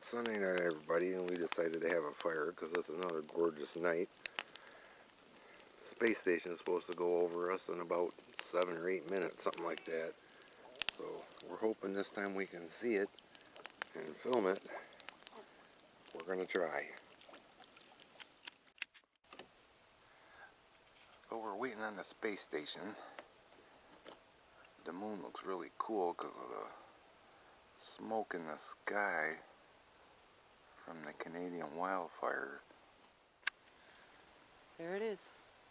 Good Sunday night, everybody, and we decided to have a fire because it's another gorgeous night. The space station is supposed to go over us in about 7 or 8 minutes, something like that. So we're hoping this time we can see it and film it. We're going to try. So we're waiting on the space station. The moon looks really cool because of the smoke in the sky from the Canadian wildfire. There it is.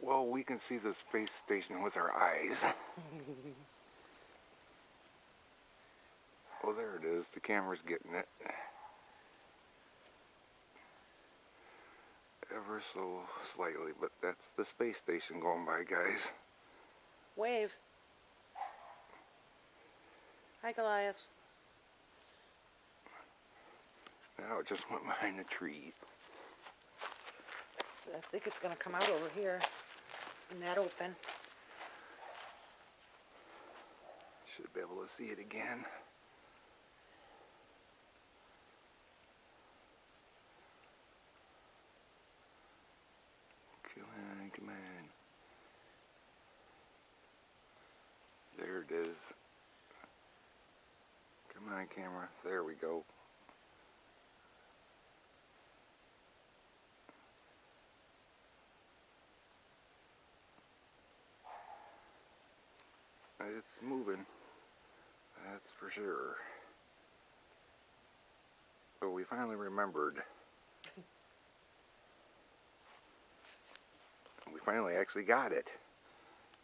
Well, we can see the space station with our eyes. Oh, there it is. The camera's getting it. Ever so slightly, but that's the space station going by, guys. Wave. Hi, Goliath. Now it just went behind the trees. I think it's going to come out over here in that open. Should be able to see it again. Come on, come on. There it is. Come on, camera. There we go. It's moving. That's for sure. But we finally remembered. We finally actually got it.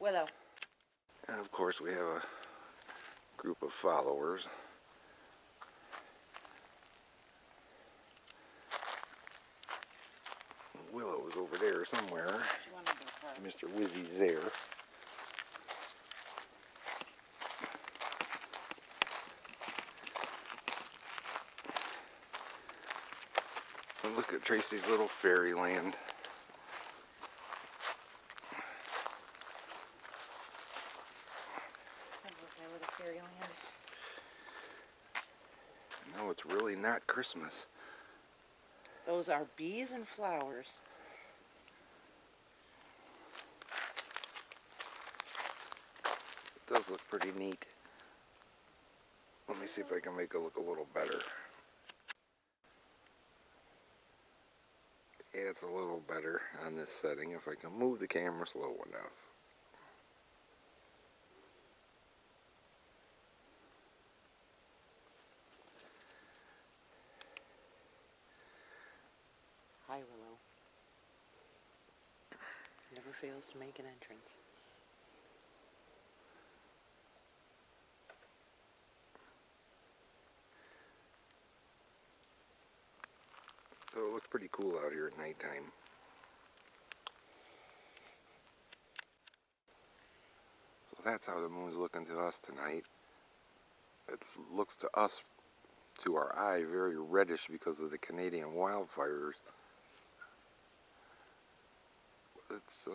Willow. And of course we have a group of followers. Willow is over there somewhere. Mr. Wizzy's there. And look at Tracy's little fairyland. No, it's really not Christmas. Those are bees and flowers. It does look pretty neat. Let me see if I can make it look a little better. Yeah, it's a little better on this setting if I can move the camera slow enough. Hi, Willow. Never fails to make an entrance. So it looks pretty cool out here at nighttime. So that's how the moon's looking to us tonight. It looks to us, to our eye, very reddish because of the Canadian wildfires. But it's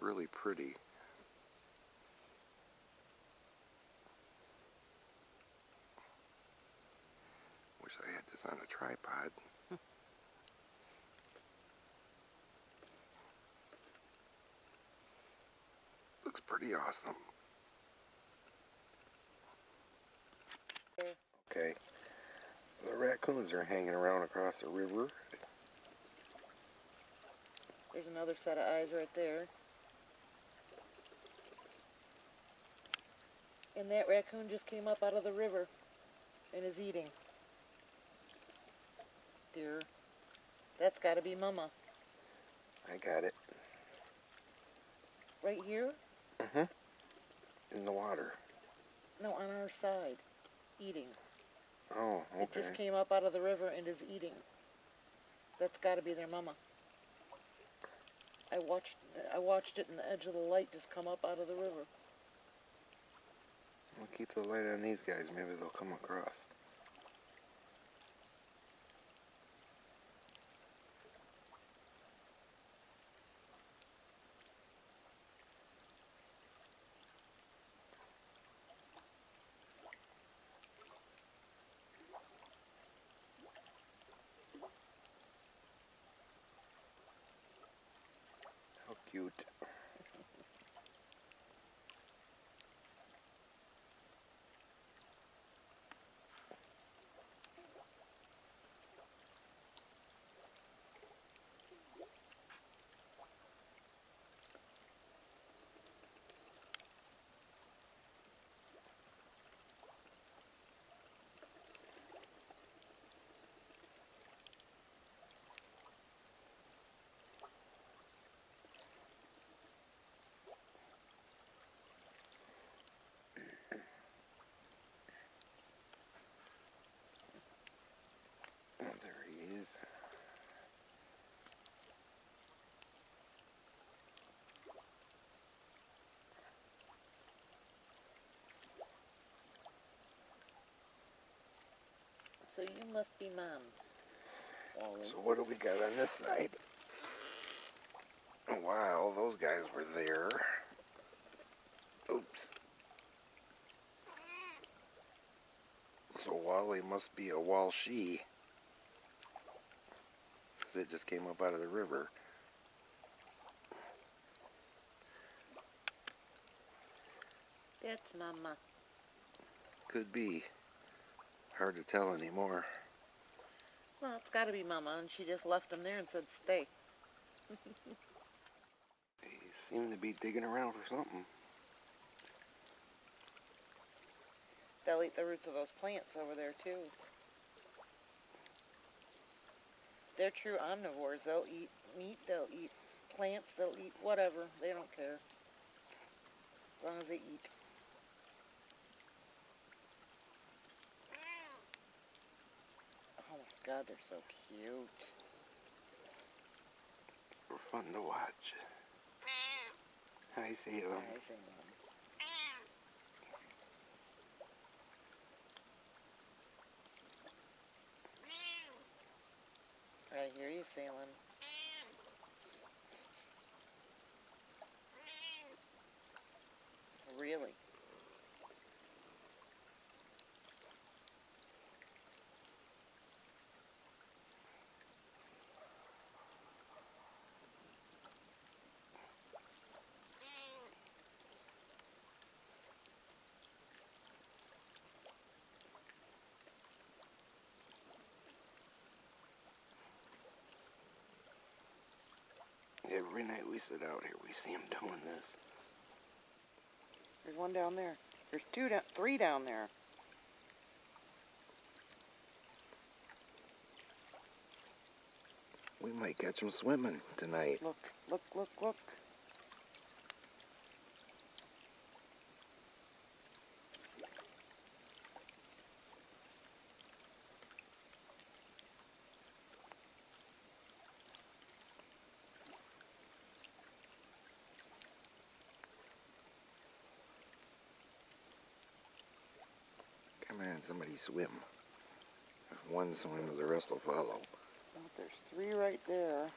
really pretty. Wish I had this on a tripod. Looks pretty awesome. Okay, the raccoons are hanging around across the river. There's another set of eyes right there. And that raccoon just came up out of the river and is eating. Dear, that's got to be Mama. I got it. Right here? In the water. No, on our side. Eating. Oh, okay. It just came up out of the river and is eating. That's got to be their Mama. I watched it in the edge of the light just come up out of the river. We'll keep the light on these guys. Maybe they'll come across. Cute. Oh, there he is. So you must be Mom, Wally. So what do we got on this side? Wow, those guys were there. Oops. So Wally must be a Walshie. 'Cause it just came up out of the river. That's Mama. Could be. Hard to tell anymore. Well, it's got to be Mama, and she just left him there and said stay. They seem to be digging around for something. They'll eat the roots of those plants over there, too. They're true omnivores. They'll eat meat, they'll eat plants, they'll eat whatever. They don't care. As long as they eat. Oh my God, they're so cute. They're fun to watch. Hi, Salem. Hi, Salem. I hear you, Salem. Really? Every night we sit out here, we see him doing this. There's one down there. There's three down there. We might catch him swimming tonight. Look, look, look, look. Come on, somebody swim. If one swims, the rest will follow. Oh, there's three right there.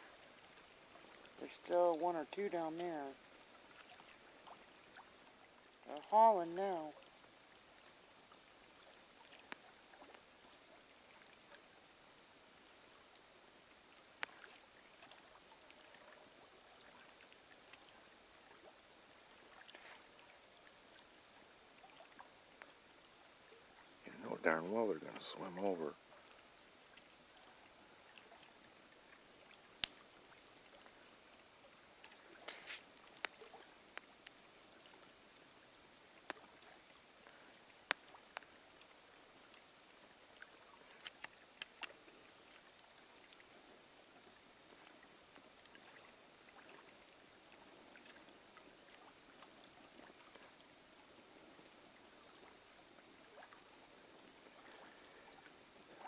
There's still one or two down there. They're hauling now. You know darn well they're going to swim over.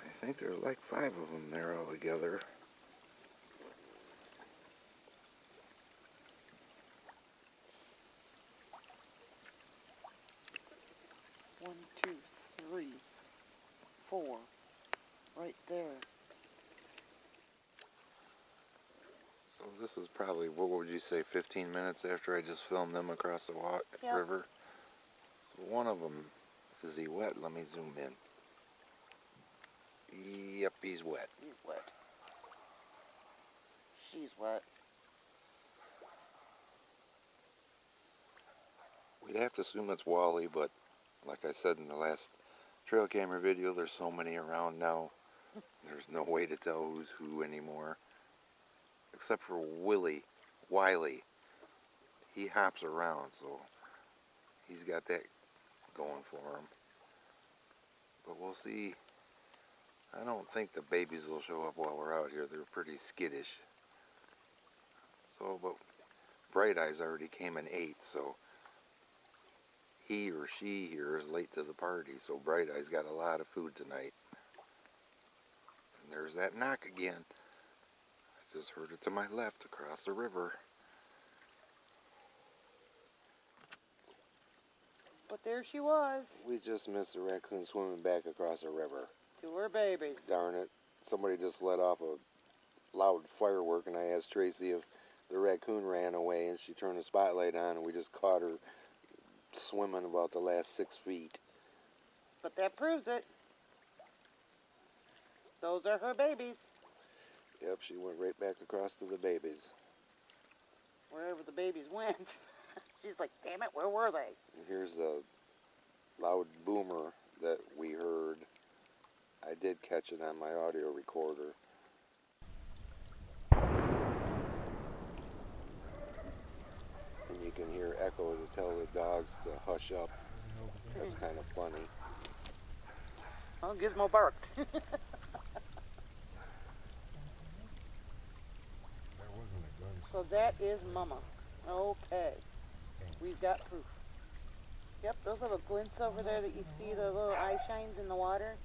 I think there's like 5 of them there all together. One, two, three, four. Right there. So this is probably, what would you say, 15 minutes after I just filmed them across the Yep. river? So one of them, is he wet? Let me zoom in. Yep, he's wet. He's wet. She's wet. You'd have to assume it's Wally, but like I said in the last trail camera video, there's so many around now. There's no way to tell who's who anymore. Except for Wiley. He hops around, so he's got that going for him. But we'll see. I don't think the babies will show up while we're out here. They're pretty skittish. So, but Bright Eyes already came and ate, so he or she here is late to the party. So Bright Eyes got a lot of food tonight. And there's that knock again. I just heard it to my left across the river. But there she was. We just missed a raccoon swimming back across the river. To her babies. Darn it. Somebody just let off a loud firework, and I asked Tracy if the raccoon ran away, and she turned the spotlight on, and we just caught her swimming about the last 6 feet. But that proves it. Those are her babies. Yep, she went right back across to the babies. Wherever the babies went. She's like, damn it, where were they? And here's the loud boomer that we heard. I did catch it on my audio recorder. And you can hear Echo to tell the dogs to hush up. That's kind of funny. Oh, Gizmo barked. So that is Mama. Okay. We've got proof. Yep, those little glints over there that you see, the little eye shines in the water.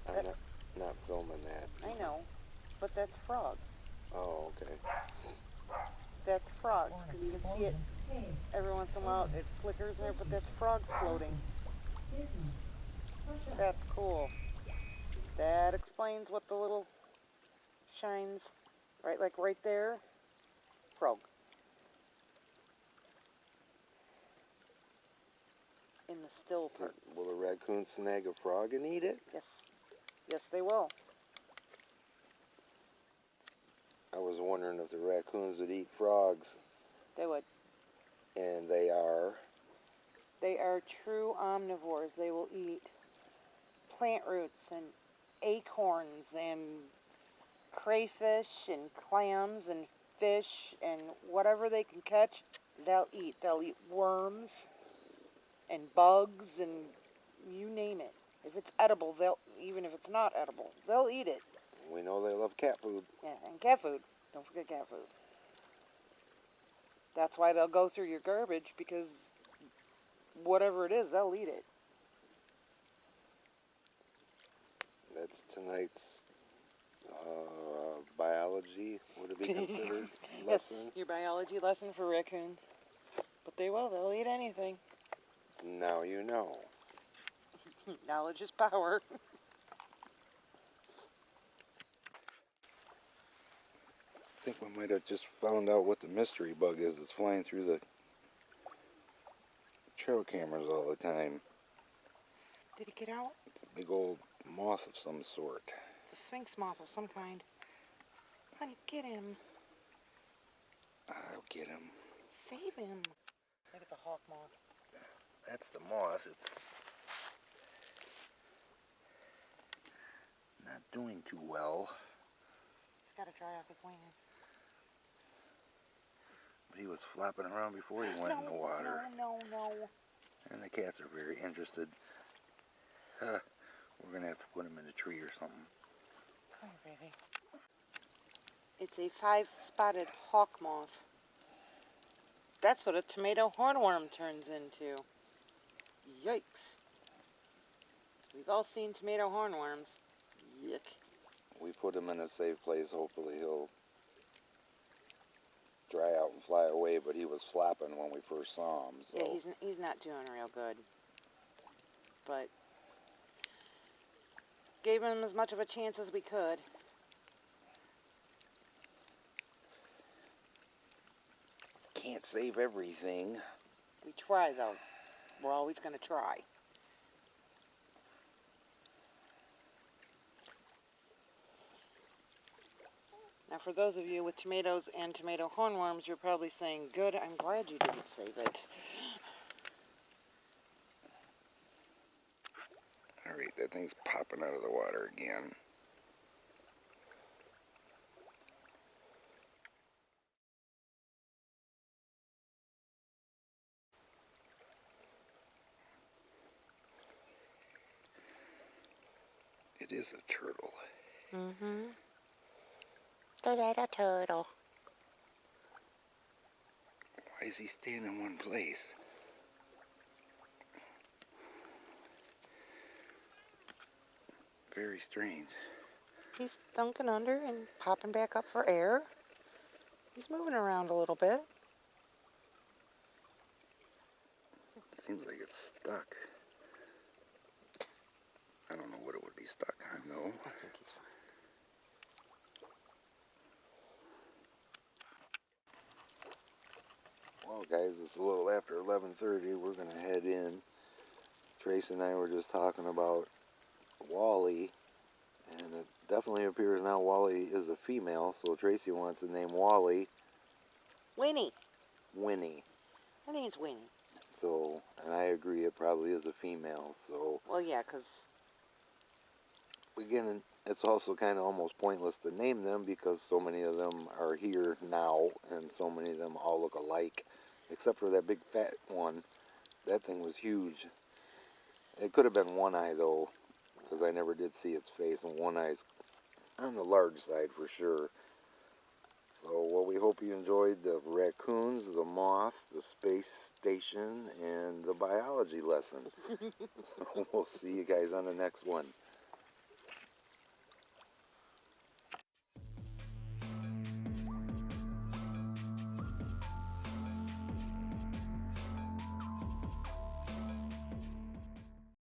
I'm not filming that. I know, but that's frog. Oh, okay. That's frog. You can see it every once in a while. It flickers there, but that's frogs floating. That's cool. That explains what the little shines, right, like right there. Frog. In the still part. Will a raccoon snag a frog and eat it? Yes. Yes, they will. I was wondering if the raccoons would eat frogs. They would. And they are? They are true omnivores. They will eat plant roots and acorns and crayfish and clams and fish and whatever they can catch, they'll eat. They'll eat worms and bugs and you name it. If it's edible, even if it's not edible, they'll eat it. We know they love cat food. Yeah, and cat food. Don't forget cat food. That's why they'll go through your garbage, because whatever it is, they'll eat it. That's tonight's biology, would it be considered, lesson? Yes, your biology lesson for raccoons. But they'll eat anything. Now you know. Knowledge is power. I think we might have just found out what the mystery bug is that's flying through the trail cameras all the time. Did he get out? It's a big old moth of some sort. It's a sphinx moth of some kind. Honey, get him. I'll get him. Save him. I think it's a hawk moth. That's the moth. It's not doing too well. He's got to dry off his wings. But he was flopping around before he went in the water. No. And the cats are very interested. We're going to have to put him in a tree or something. Come here, baby. It's a 5-spotted hawk moth. That's what a tomato hornworm turns into. Yikes. We've all seen tomato hornworms. Yuck. We put him in a safe place. Hopefully he'll dry out and fly away, but he was flapping when we first saw him. So. Yeah, he's not doing real good. But gave him as much of a chance as we could. Can't save everything. We try, though. We're always going to try. Now, for those of you with tomatoes and tomato hornworms, you're probably saying, good, I'm glad you didn't save it. that thing's popping out of the water again. It is a turtle. Mm-hmm. The little turtle. Why is he staying in one place? Very strange. He's dunking under and popping back up for air. He's moving around a little bit. Seems like it's stuck. I don't know what it would be stuck on though. I think he's fine. Well guys, it's a little after 11:30. We're going to head in. Trace and I were just talking about Wally, and it definitely appears now Wally is a female, so Tracy wants to name Wally Winnie. Winnie. Her name's Winnie. So, and I agree it probably is a female, so Well, yeah, 'cause again, it's also kind of almost pointless to name them because so many of them are here now and so many of them all look alike, except for that big fat one. That thing was huge. It could have been One Eye though, because I never did see its face, and One Eye's on the large side for sure. So, well, we hope you enjoyed the raccoons, the moth, the space station, and the biology lesson. So we'll see you guys on the next one.